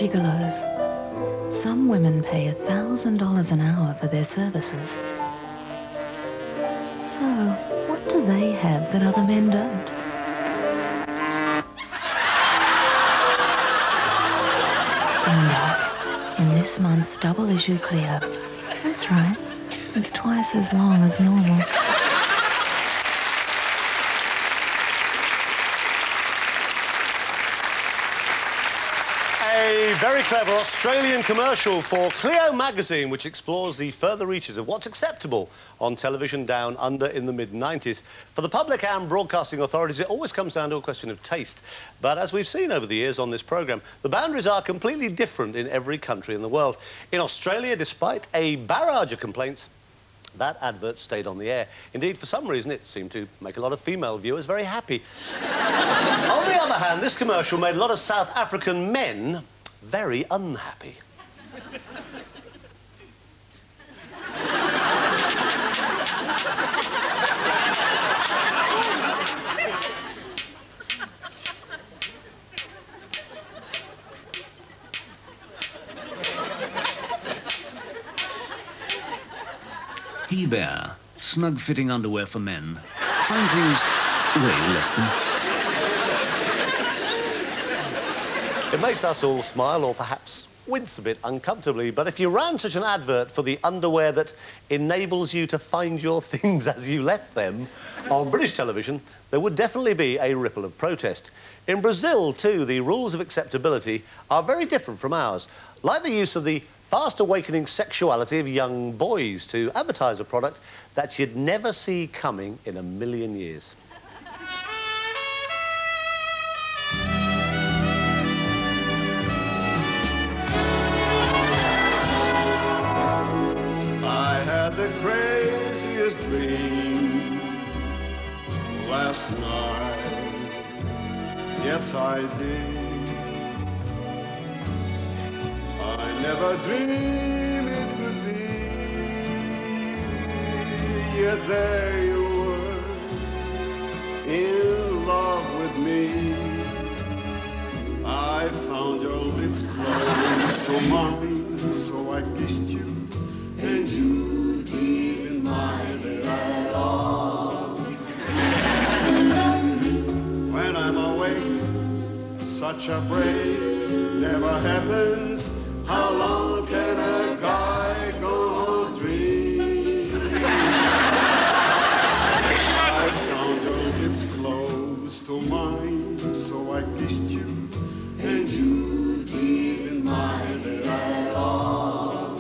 gigolos. Some women pay $1,000 an hour for their services. So, what do they have that other men don't? In this month's double issue Cleo. That's right, it's twice as long as normal. A very clever Australian commercial for Cleo magazine, which explores the further reaches of what's acceptable on television down under in the mid-90s. For the public and broadcasting authorities, it always comes down to a question of taste. But as we've seen over the years on this programme, the boundaries are completely different in every country in the world. In Australia, despite a barrage of complaints, that advert stayed on the air. Indeed, for some reason, it seemed to make a lot of female viewers very happy. On the other hand, this commercial made a lot of South African men very unhappy. He-Bear, snug-fitting underwear for men. Find things where you left them. It makes us all smile or perhaps wince a bit uncomfortably, but if you ran such an advert for the underwear that enables you to find your things as you left them on British television, there would definitely be a ripple of protest. In Brazil, too, the rules of acceptability are very different from ours, like the use of the fast-awakening sexuality of young boys to advertise a product that you'd never see coming in a million years. I had the craziest dream last night. Yes, I did. I never dreamed it could be. Yet there you were, in love with me. I found your lips close to mine, so I kissed you, and you didn't mind it at all. When I'm awake, such a break never happens. How long can a guy go on dreaming? I found your lips close to mine, so I kissed you, and you didn't mind it at all.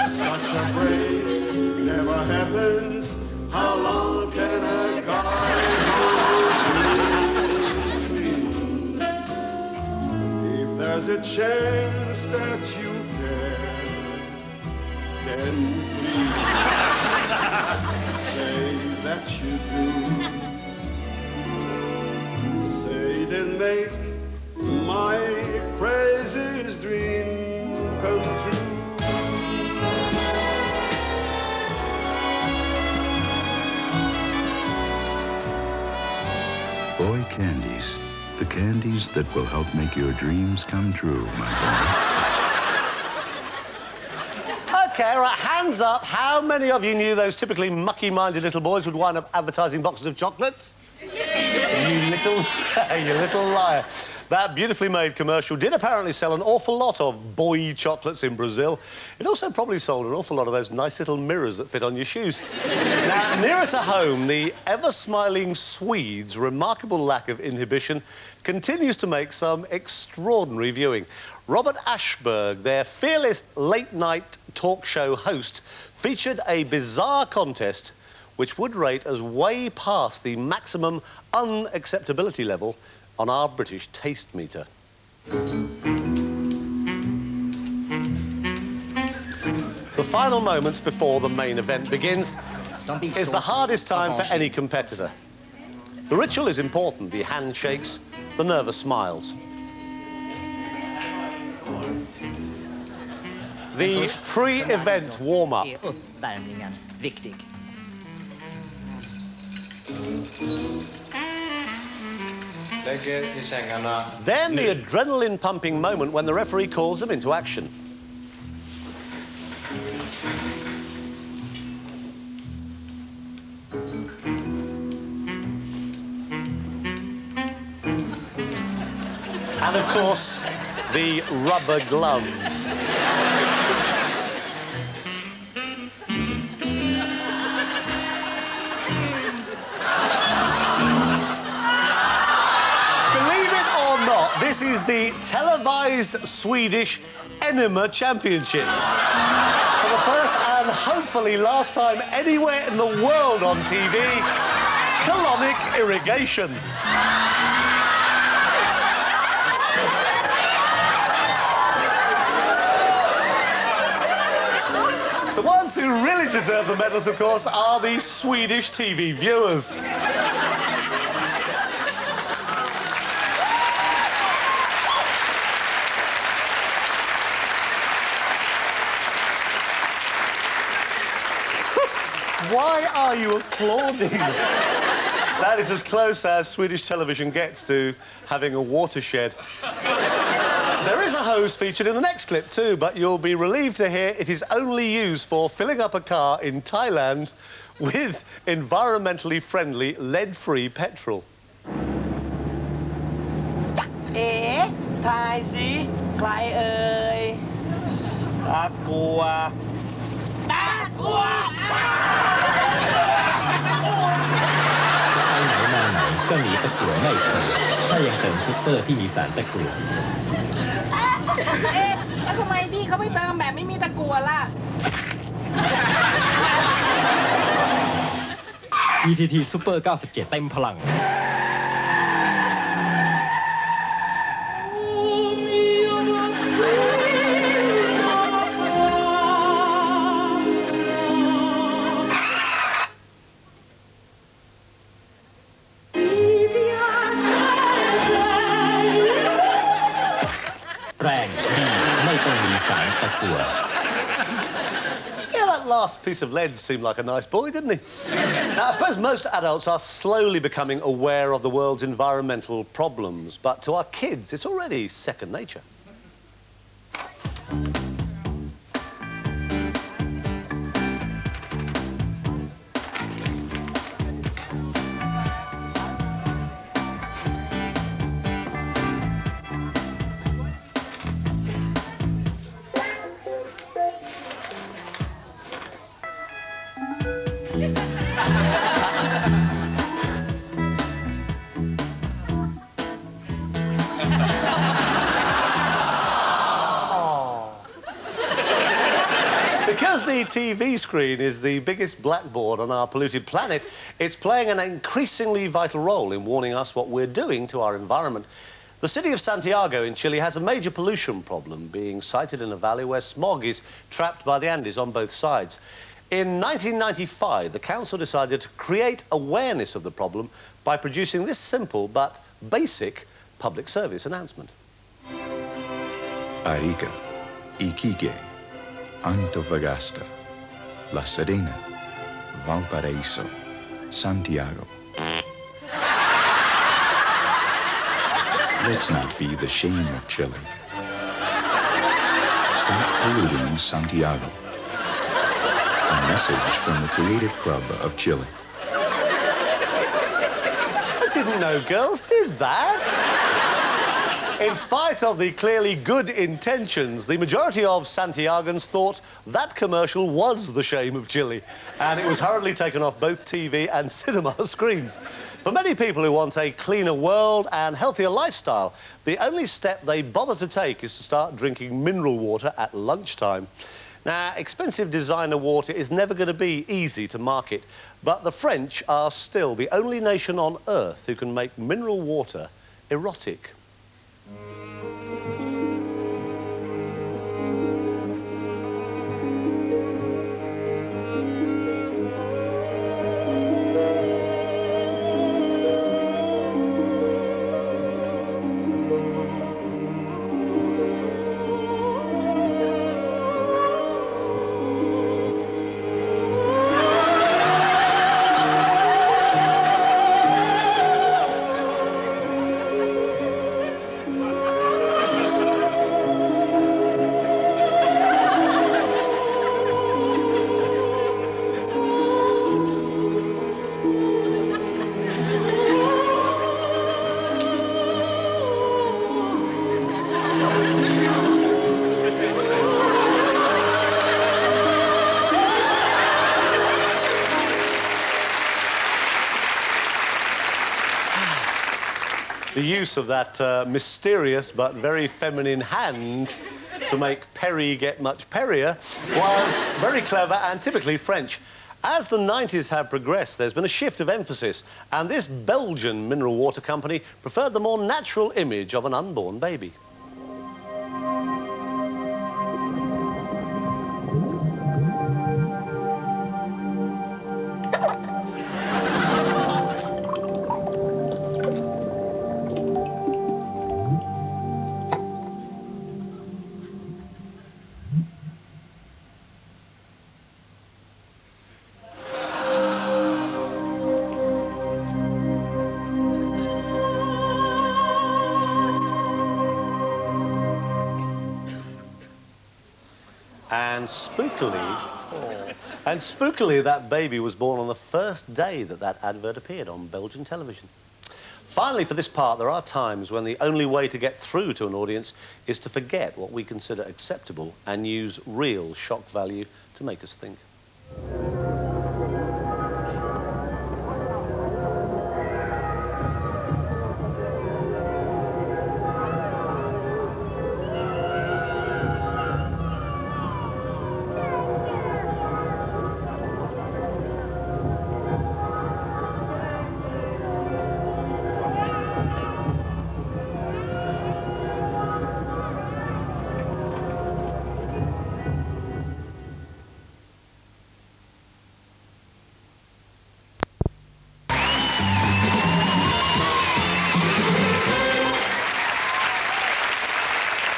Such a break never happens. How long can a guy go on dreaming? If there's a chance that you can please say that you do. Say it and make my craziest dream come true. Boy candies. The candies that will help make your dreams come true, my boy. OK, right, hands up. How many of you knew those typically mucky-minded little boys would wind up advertising boxes of chocolates? You little liar. That beautifully made commercial did apparently sell an awful lot of boy chocolates in Brazil. It also probably sold an awful lot of those nice little mirrors that fit on your shoes. Now, nearer to home, the ever-smiling Swedes' remarkable lack of inhibition continues to make some extraordinary viewing. Robert Aschberg, their fearless late-night talk show host, featured a bizarre contest which would rate as way past the maximum unacceptability level on our British taste meter. The final moments before the main event begins is the hardest time for any competitor. The ritual is important, the handshakes, the nervous smiles. The pre-event warm-up. Uppvärmningen viktig. There Then the adrenaline-pumping moment when the referee calls them into action. And, of course, the rubber gloves. This is the televised Swedish Enema Championships. For the first and hopefully last time anywhere in the world on TV, colonic irrigation. The ones who really deserve the medals, of course, are the Swedish TV viewers. Why are you applauding? That is as close as Swedish television gets to having a watershed. There is a hose featured in the next clip too, but you'll be relieved to hear it is only used for filling up a car in Thailand with environmentally friendly lead-free petrol. ทายสิใครเอ่ยตะกัวตะกัว ไปไหนมาไหนก็หนีตะกั่วไม่พ้นถ้ายังเติมซุปเปอร์ที่มีสารตะกั่วแล้วทำไมพี่เขาไม่เติมแบบไม่มีตะกั่วล่ะ ETT ซุปเปอร์97เต็มพลังแรงดีไม่ต้องมีสารตะกั่ว Yeah, that last piece of lead seemed like a nice boy, didn't he? Now, I suppose most adults are slowly becoming aware of the world's environmental problems, but to our kids, it's already second nature. Because the TV screen is the biggest blackboard on our polluted planet, it's playing an increasingly vital role in warning us what we're doing to our environment. The city of Santiago in Chile has a major pollution problem, being sited in a valley where smog is trapped by the Andes on both sides. In 1995, the council decided to create awareness of the problem by producing this simple but basic public service announcement. Arica, Iquique, Antofagasta, La Serena, Valparaiso, Santiago. Let's not be the shame of Chile. Stop polluting Santiago. A message from the Creative Club of Chile. I didn't know girls did that. In spite of the clearly good intentions, the majority of Santiagans thought that commercial was the shame of Chile, and it was hurriedly taken off both TV and cinema screens. For many people who want a cleaner world and healthier lifestyle, the only step they bother to take is to start drinking mineral water at lunchtime. Now, expensive designer water is never going to be easy to market, but the French are still the only nation on Earth who can make mineral water erotic. The use of that mysterious but very feminine hand to make Perry get much perrier was very clever and typically French. As the 90s have progressed, there's been a shift of emphasis, and this Belgian mineral water company preferred the more natural image of an unborn baby. And spookily, that baby was born on the first day that that advert appeared on Belgian television. Finally, for this part, there are times when the only way to get through to an audience is to forget what we consider acceptable and use real shock value to make us think.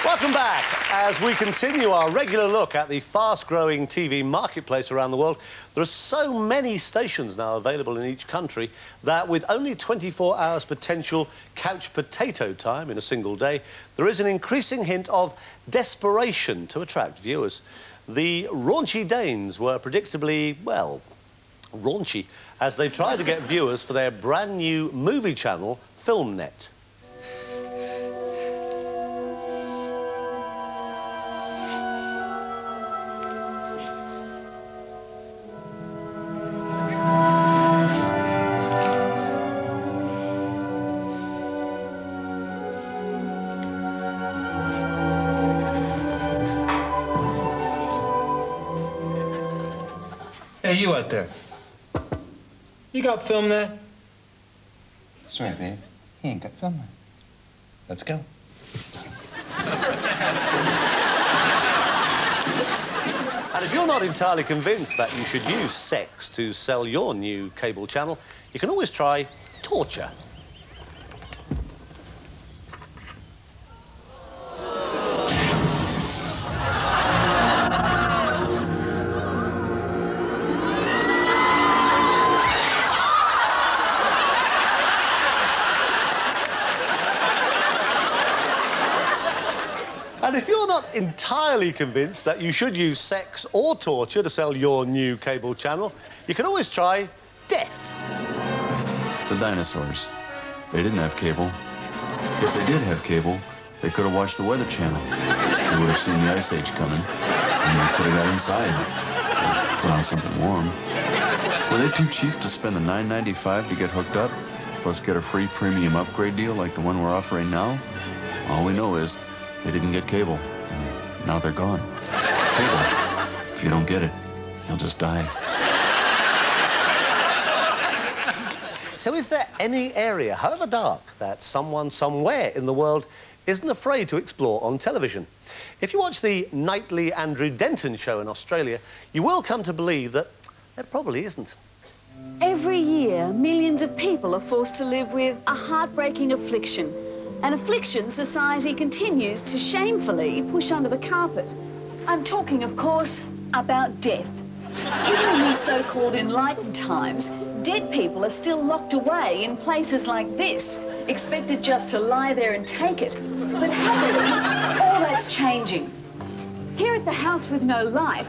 Welcome back. As we continue our regular look at the fast-growing TV marketplace around the world, there are so many stations now available in each country that with only 24 hours potential couch potato time in a single day, there is an increasing hint of desperation to attract viewers. The raunchy Danes were predictably, well, raunchy, as they tried to get viewers for their brand new movie channel, FilmNet. Hey, you out there. You got FilmNet? Sorry, babe. He ain't got FilmNet. Let's go. And if you're not entirely convinced that you should use sex to sell your new cable channel, you can always try torture. And if you're not entirely convinced that you should use sex or torture to sell your new cable channel, you can always try death. The dinosaurs. They didn't have cable. If they did have cable, they could have watched the Weather Channel. They would have seen the Ice Age coming, and they could have got inside, put on something warm. Were they too cheap to spend the $9.95 to get hooked up, plus get a free premium upgrade deal like the one we're offering now? All we know is they didn't get cable, and now they're gone. Cable. If you don't get it, you'll just die. So is there any area, however dark, that someone somewhere in the world isn't afraid to explore on television? If you watch the nightly Andrew Denton show in Australia, you will come to believe that there probably isn't. Every year, millions of people are forced to live with a heartbreaking affliction. An affliction society continues to shamefully push under the carpet. I'm talking, of course, about death. Even in these so-called enlightened times, dead people are still locked away in places like this, expected just to lie there and take it. But happily, all that's changing. Here at the House with No Life,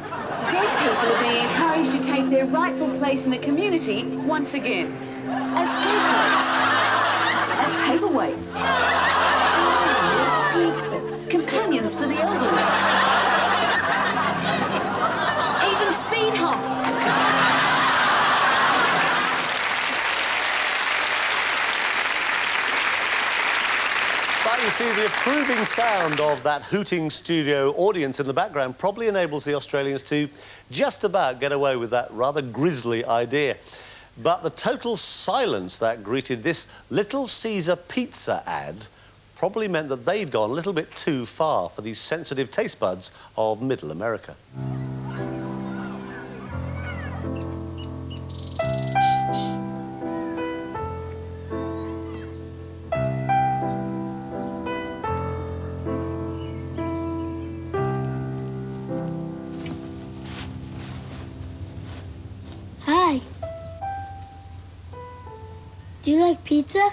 dead people are being encouraged to take their rightful place in the community once again. As scapegoats, as paperweights, companions for the elderly, even speed humps. you see, the approving sound of that hooting studio audience in the background probably enables the Australians to just about get away with that rather grisly idea. But the total silence that greeted this Little Caesar pizza ad probably meant that they'd gone a little bit too far for these sensitive taste buds of Middle America. Hi. Do you like pizza?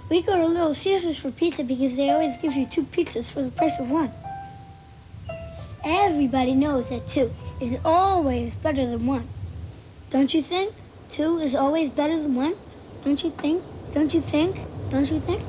We go to Little Caesars for pizza because they always give you 2 pizzas for the price of 1. Everybody knows that 2 is always better than 1. Don't you think? 2 is always better than 1? Don't you think? Don't you think? Don't you think?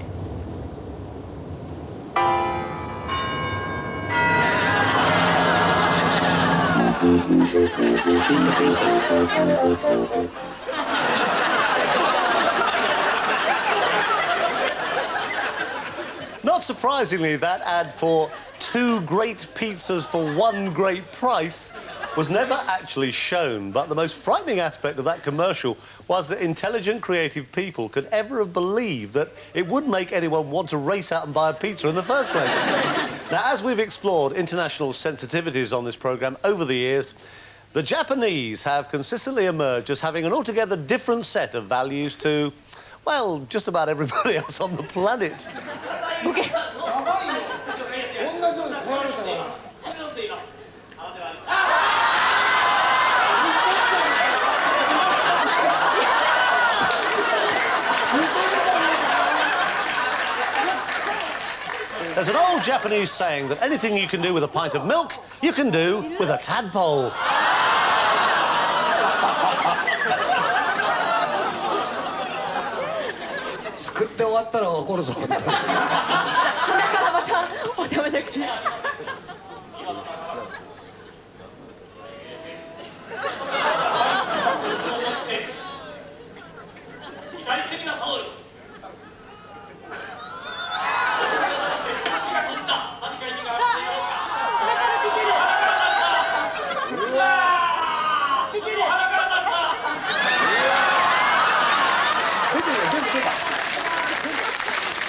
Not surprisingly, that ad for 2 great pizzas for 1 great price was never actually shown. But the most frightening aspect of that commercial was that intelligent, creative people could ever have believed that it would make anyone want to race out and buy a pizza in the first place. Now, as we've explored international sensitivities on this programme over the years, the Japanese have consistently emerged as having an altogether different set of values to, well, just about everybody else on the planet. There's an old Japanese saying that anything you can do with a pint of milk, you can do with a tadpole.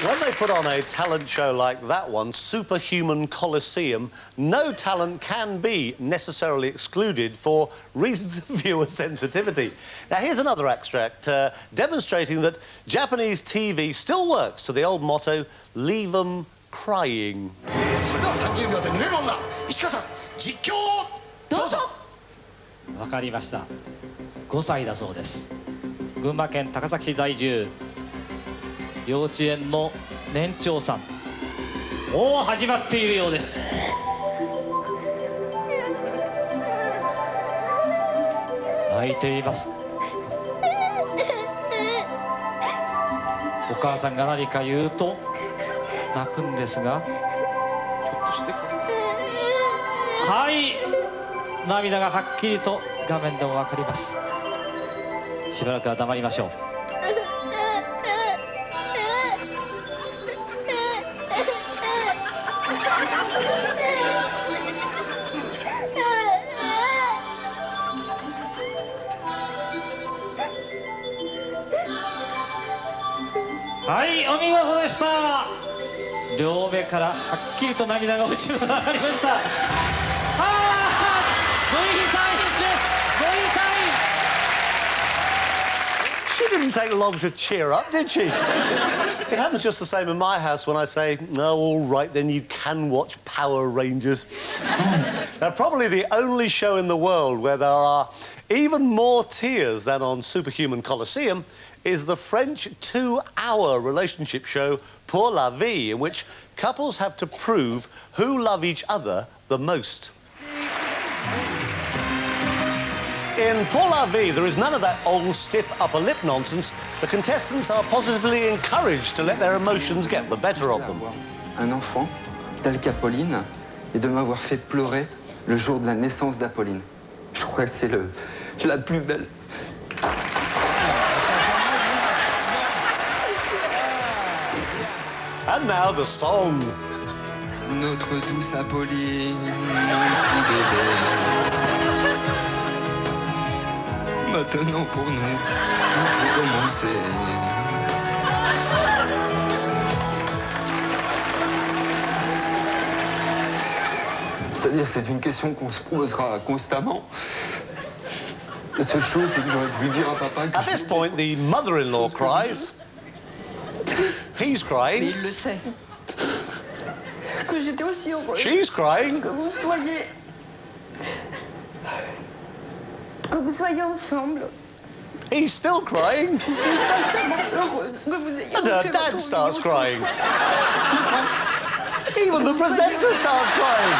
When they put on a talent show like that one, Superhuman Coliseum, no talent can be necessarily excluded for reasons of viewer sensitivity. Now, here's another extract demonstrating that Japanese TV still works to the old motto, leave 'em crying. わかりました。5歳だそうです。群馬県高崎市在住。幼稚園の年長さん。もう始まっているようです。泣いています。お母さんが何か言うと泣くんですが。はい。涙がはっきりと画面でもわかります。しばらくは黙りましょう。はい、お見事でした。両目からはっきりと涙が落ちるのが分かりました。She didn't take long to cheer up, did she? It happens just the same in my house when I say, "Oh, all right, then you can watch Power Rangers." Now, probably the only show in the world where there are even more tears than on Superhuman Coliseum is the French 2-hour relationship show Pour la Vie, in which couples have to prove who love each other the most. In Pour la Vie, there is none of that old stiff upper lip nonsense. The contestants are positively encouraged to let their emotions get the better of them. Un enfant, tel qu'Apolline, et de m'avoir fait pleurer le jour de la naissance d'Apolline. Je crois que c'est la plus belle. And now the song. Notre douce Apolline, mon petit bébé. Maintenant pour nous, pour commencer. C'est-à-dire, c'est une question qu'on se posera constamment. La seule chose, c'est que j'aurais voulu dire à papa que... At this point, the mother-in-law cries. He's Mais crying. il le sait. Que j'étais aussi heureuse. She's crying. Que vous soyez ensemble. He's still crying. Je suis sincèrement heureuse que vous ayez And her refait dad votre starts union. crying. Even the presenter starts crying.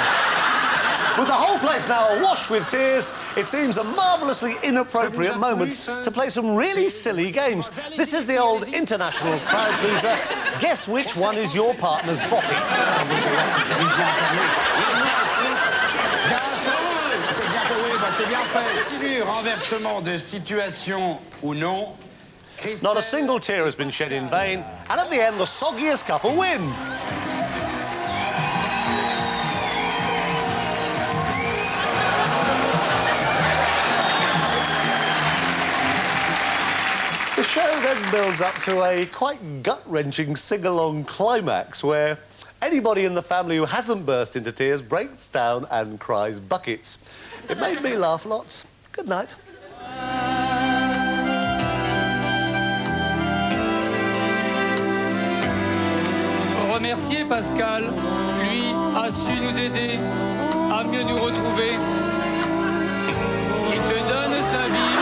With the whole place now awash with tears, it seems a marvellously inappropriate moment to play some really silly games. This is the old international crowd pleaser. Guess which one is your partner's body? Renversement de situation ou non. Not a single tear has been shed in vain, and at the end, the soggiest couple win. The show then builds up to a quite gut-wrenching sing-along climax where anybody in the family who hasn't burst into tears breaks down and cries buckets. It made me laugh lots. Good night. Il faut remercier Pascal. Lui a su nous aider à mieux nous retrouver. Il te donne sa vie.